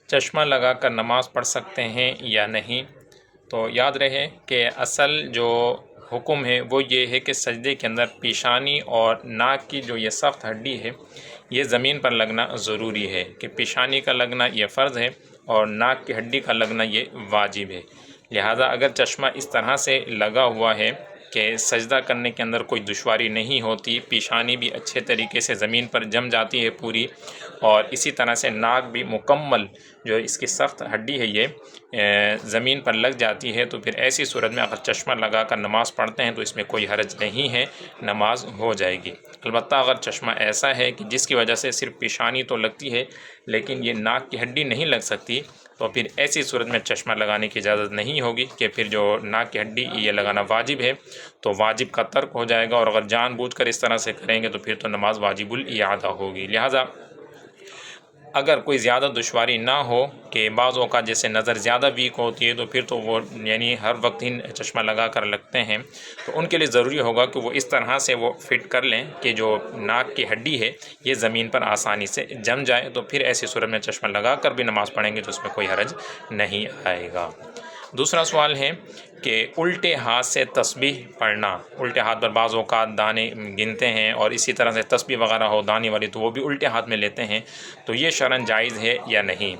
چشمہ لگا کر نماز پڑھ سکتے ہیں یا نہیں؟ تو یاد رہے کہ اصل جو حکم ہے وہ یہ ہے کہ سجدے کے اندر پیشانی اور ناک کی جو یہ سخت ہڈی ہے یہ زمین پر لگنا ضروری ہے، کہ پیشانی کا لگنا یہ فرض ہے اور ناک کی ہڈی کا لگنا یہ واجب ہے۔ لہٰذا اگر چشمہ اس طرح سے لگا ہوا ہے کہ سجدہ کرنے کے اندر کوئی دشواری نہیں ہوتی، پیشانی بھی اچھے طریقے سے زمین پر جم جاتی ہے پوری، اور اسی طرح سے ناک بھی مکمل جو اس کی سخت ہڈی ہے یہ زمین پر لگ جاتی ہے، تو پھر ایسی صورت میں اگر چشمہ لگا کر نماز پڑھتے ہیں تو اس میں کوئی حرج نہیں ہے، نماز ہو جائے گی۔ البتہ اگر چشمہ ایسا ہے کہ جس کی وجہ سے صرف پیشانی تو لگتی ہے لیکن یہ ناک کی ہڈی نہیں لگ سکتی، تو پھر ایسی صورت میں چشمہ لگانے کی اجازت نہیں ہوگی، کہ پھر جو ناک کی ہڈی یہ لگانا واجب ہے تو واجب کا ترک ہو جائے گا، اور اگر جان بوجھ کر اس طرح سے کریں گے تو پھر تو نماز واجب الاعادہ ہوگی۔ لہٰذا اگر کوئی زیادہ دشواری نہ ہو کہ بعض اوقات جیسے نظر زیادہ ویک ہوتی ہے تو پھر تو وہ یعنی ہر وقت ہی چشمہ لگا کر لگتے ہیں، تو ان کے لیے ضروری ہوگا کہ وہ اس طرح سے وہ فٹ کر لیں کہ جو ناک کی ہڈی ہے یہ زمین پر آسانی سے جم جائے، تو پھر ایسی صورت میں چشمہ لگا کر بھی نماز پڑھیں گے تو اس میں کوئی حرج نہیں آئے گا۔ دوسرا سوال ہے کہ الٹے ہاتھ سے تسبیح پڑھنا، الٹے ہاتھ پر بعض اوقات دانے گنتے ہیں اور اسی طرح سے تسبیح وغیرہ ہو دانے والی تو وہ بھی الٹے ہاتھ میں لیتے ہیں، تو یہ شرعاً جائز ہے یا نہیں؟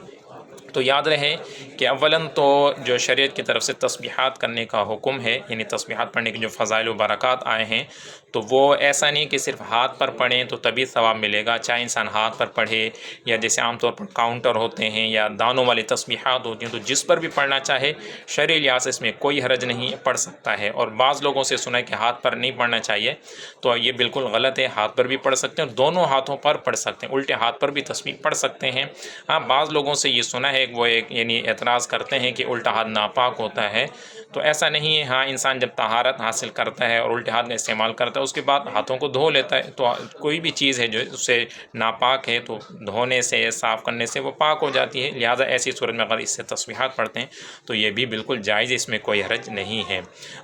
تو یاد رہے کہ اولاً تو جو شریعت کی طرف سے تسبیحات کرنے کا حکم ہے، یعنی تسبیحات پڑھنے کے جو فضائل و برکات آئے ہیں، تو وہ ایسا نہیں کہ صرف ہاتھ پر پڑھیں تو تبھی ثواب ملے گا، چاہے انسان ہاتھ پر پڑھے یا جیسے عام طور پر کاؤنٹر ہوتے ہیں یا دانوں والی تسبیحات ہوتی ہیں، تو جس پر بھی پڑھنا چاہے شرعی لحاظ سے اس میں کوئی حرج نہیں، پڑھ سکتا ہے۔ اور بعض لوگوں سے سنا ہے کہ ہاتھ پر نہیں پڑھنا چاہیے، تو یہ بالکل غلط ہے، ہاتھ پر بھی پڑھ سکتے ہیں، دونوں ہاتھوں پر پڑھ سکتے ہیں، الٹے ہاتھ پر بھی تسبیح پڑھ سکتے ہیں۔ ہاں بعض لوگوں سے یہ سنا ہے وہ ایک یعنی اعتراض کرتے ہیں کہ الٹا ہاتھ ناپاک ہوتا ہے، تو ایسا نہیں ہے۔ ہاں انسان جب طہارت حاصل کرتا ہے اور الٹے ہاتھ کا استعمال کرتا ہے اس کے بعد ہاتھوں کو دھو لیتا ہے، تو کوئی بھی چیز ہے جو اس سے ناپاک ہے تو دھونے سے صاف کرنے سے وہ پاک ہو جاتی ہے، لہٰذا ایسی صورت میں اگر اس سے تسبیحات پڑھتے ہیں تو یہ بھی بالکل جائز، اس میں کوئی حرج نہیں ہے۔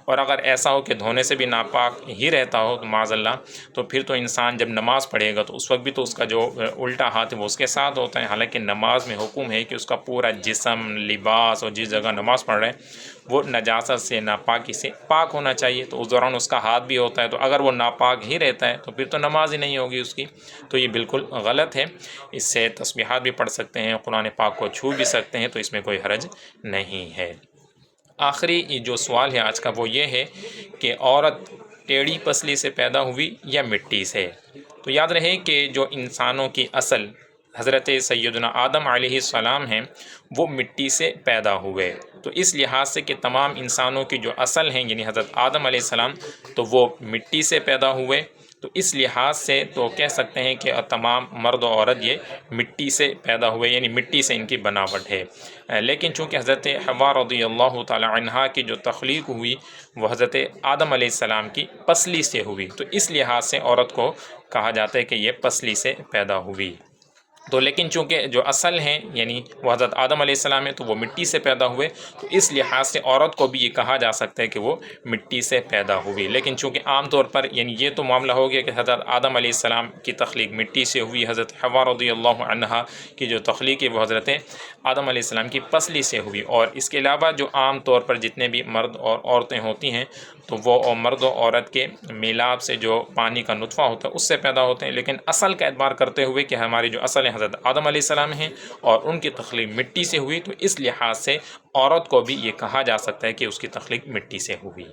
اور اگر ایسا ہو کہ دھونے سے بھی ناپاک ہی رہتا ہو تو معاذ اللہ، تو پھر تو انسان جب نماز پڑھے گا تو اس وقت بھی تو اس کا جو الٹا ہاتھ ہے وہ اس کے ساتھ ہوتا ہے، حالانکہ نماز میں حکم ہے کہ اس کا پورا جسم، لباس اور جس جگہ نماز پڑھ رہے ہیں وہ نجاست سے، ناپاکی سے پاک ہونا چاہیے، تو اس دوران اس کا ہاتھ بھی ہوتا ہے، تو اگر وہ ناپاک ہی رہتا ہے تو پھر تو نماز ہی نہیں ہوگی اس کی، تو یہ بالکل غلط ہے۔ اس سے تسبیحات بھی پڑھ سکتے ہیں، قرآن پاک کو چھو بھی سکتے ہیں، تو اس میں کوئی حرج نہیں ہے۔ آخری جو سوال ہے آج کا وہ یہ ہے کہ عورت ٹیڑھی پسلی سے پیدا ہوئی یا مٹی سے؟ تو یاد رہے کہ جو انسانوں کی اصل حضرت سیدنا آدم علیہ السلام ہیں وہ مٹی سے پیدا ہوئے، تو اس لحاظ سے کہ تمام انسانوں کی جو اصل ہیں یعنی حضرت آدم علیہ السلام تو وہ مٹی سے پیدا ہوئے، تو اس لحاظ سے تو کہہ سکتے ہیں کہ تمام مرد و عورت یہ مٹی سے پیدا ہوئے، یعنی مٹی سے ان کی بناوٹ ہے۔ لیکن چونکہ حضرت حوا رضی اللہ تعالی عنہا کی جو تخلیق ہوئی وہ حضرت آدم علیہ السلام کی پسلی سے ہوئی، تو اس لحاظ سے عورت کو کہا جاتا ہے کہ یہ پسلی سے پیدا ہوئی۔ تو لیکن چونکہ جو اصل ہیں یعنی وہ حضرت آدم علیہ السلام ہے تو وہ مٹی سے پیدا ہوئے، تو اس لحاظ سے عورت کو بھی یہ کہا جا سکتا ہے کہ وہ مٹی سے پیدا ہوئی۔ لیکن چونکہ عام طور پر یعنی یہ تو معاملہ ہو گیا کہ حضرت آدم علیہ السلام کی تخلیق مٹی سے ہوئی، حضرت حوا رضی اللہ عنہا کی جو تخلیق ہے وہ حضرت آدم علیہ السلام کی پسلی سے ہوئی۔ اور اس کے علاوہ جو عام طور پر جتنے بھی مرد اور عورتیں ہوتی ہیں تو وہ مرد و عورت کے میلاب سے جو پانی کا نطفہ ہوتا ہے اس سے پیدا ہوتے ہیں، لیکن اصل کا اعتبار کرتے ہوئے کہ ہماری جو اصل حضرت آدم علیہ السلام ہیں اور ان کی تخلیق مٹی سے ہوئی، تو اس لحاظ سے عورت کو بھی یہ کہا جا سکتا ہے کہ اس کی تخلیق مٹی سے ہوئی۔